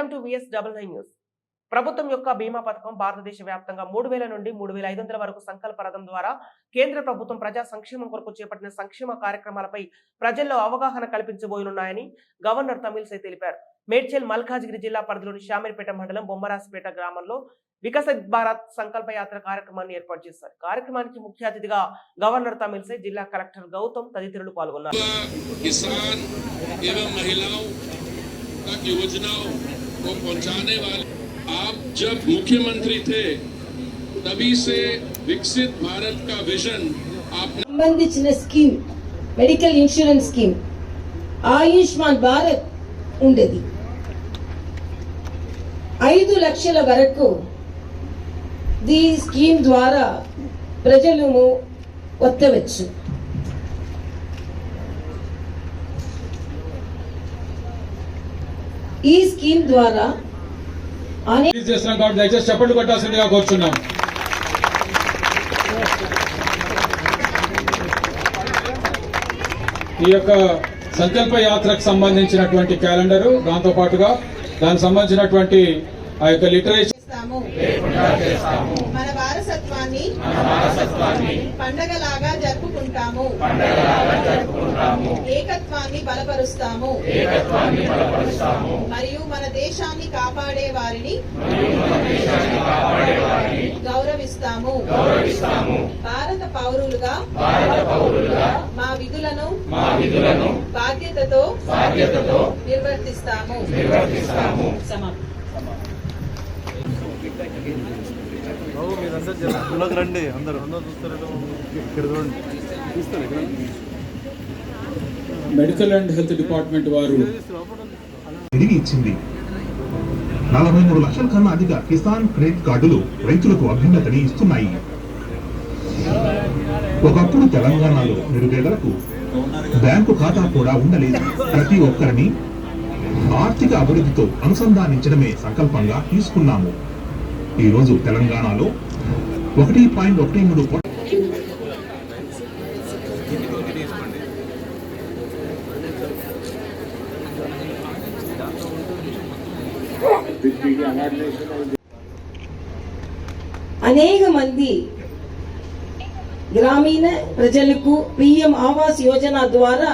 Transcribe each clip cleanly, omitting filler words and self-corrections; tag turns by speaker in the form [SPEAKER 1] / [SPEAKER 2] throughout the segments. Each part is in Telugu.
[SPEAKER 1] Welcome to VS99 news. ప్రభుత్వం యొక్క బీమా పథకం భారతదేశ వ్యాప్తంగా 3000 నుండి 3500 వరకు సంకల్ప రథం ద్వారా కేంద్ర ప్రభుత్వం ప్రజా సంక్షేమం కొరకు చేపట్టిన సంక్షేమ కార్యక్రమాలపై ప్రజల్లో అవగాహన కల్పించబోనున్నాయని గవర్నర్ తమిళిసై తెలిపారు. మేడ్చల్ మల్కాజ్గిరి జిల్లా పరిధిలోని శామీర్పేట మండలం బొమ్మరాజపేట గ్రామంలో వికసిత్ భారత్ సంకల్ప యాత్ర కార్యక్రమాన్ని ఏర్పాటు చేశారు. కార్యక్రమానికి ముఖ్య అతిథిగా గవర్నర్ తమిళిసై, జిల్లా కలెక్టర్ గౌతమ్ తదితరులు పాల్గొన్నారు.
[SPEAKER 2] तक योजनाओं को पहुंचाने वाले आप जब मुख्यमंत्री थे तभी से विकसित भारत का विजन आपने
[SPEAKER 3] संबंधिंచిన scheme medical insurance scheme Ayushman Bharat ఉండేది. 5 లక్షల వరకు ఈ స్కీమ్ ద్వారా ప్రజలను పొందవచ్చు. ఈ స్కీమ్ ద్వారా
[SPEAKER 4] దయచేసి చప్పట్లు కొట్టాల్సిందిగా కోరుచున్నాం. ఈ యొక్క సంకల్ప యాత్రకు సంబంధించినటువంటి క్యాలెండరు, దాంతో పాటుగా దానికి సంబంధించినటువంటి ఆ యొక్క లిటరేచర్
[SPEAKER 5] మన వారసత్వాన్ని పండగలాగా జరుపుకుంటాము. ఏకత్వాన్ని బలపరుస్తాము మరియు మన దేశాన్ని కాపాడే వారిని గౌరవిస్తాము. భారత పౌరులుగా మా విధులను బాధ్యతతో నిర్వర్తిస్తాము. సమాప్తం.
[SPEAKER 4] మెడికల్ అండ్ హెల్త్ డిపార్ట్మెంట్ వారు
[SPEAKER 6] తిరిగి ఇచ్చింది. 43 లక్షల కన్నా అధిక కిసాన్ క్రెడిట్ కార్డులు రైతులకు అభ్యున్నతిని ఇస్తున్నాయి. ఒకప్పుడు తెలంగాణలో నిరుపేదలకు బ్యాంకు ఖాతా కూడా ఉండలేదు. ప్రతి ఒక్కరిని ఆర్థిక అభివృద్ధితో అనుసంధానించడమే సంకల్పంగా తీసుకున్నాము. ఈ రోజు తెలంగాణలో 1.13 కోట్ల
[SPEAKER 3] అనేక మంది గ్రామీణ ప్రజలకు PM ఆవాస్ యోజన ద్వారా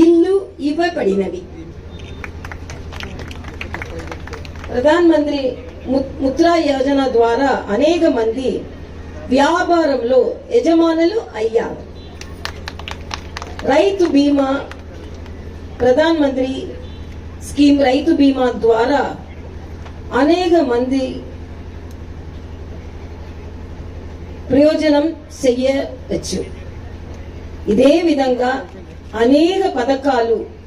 [SPEAKER 3] ఇల్లు ఇవ్వబడినవి. ప్రధాన మంత్రి ముద్రా యోజన ద్వారా అనేక మంది వ్యాపారంలో యజమానులు అయ్యారు. రైతు బీమా, ప్రధాన మంత్రి స్కీమ్ రైతు బీమా ద్వారా అనేక మంది ప్రయోజనం చేయవచ్చు. ఇదే విధంగా అనేక పథకాలు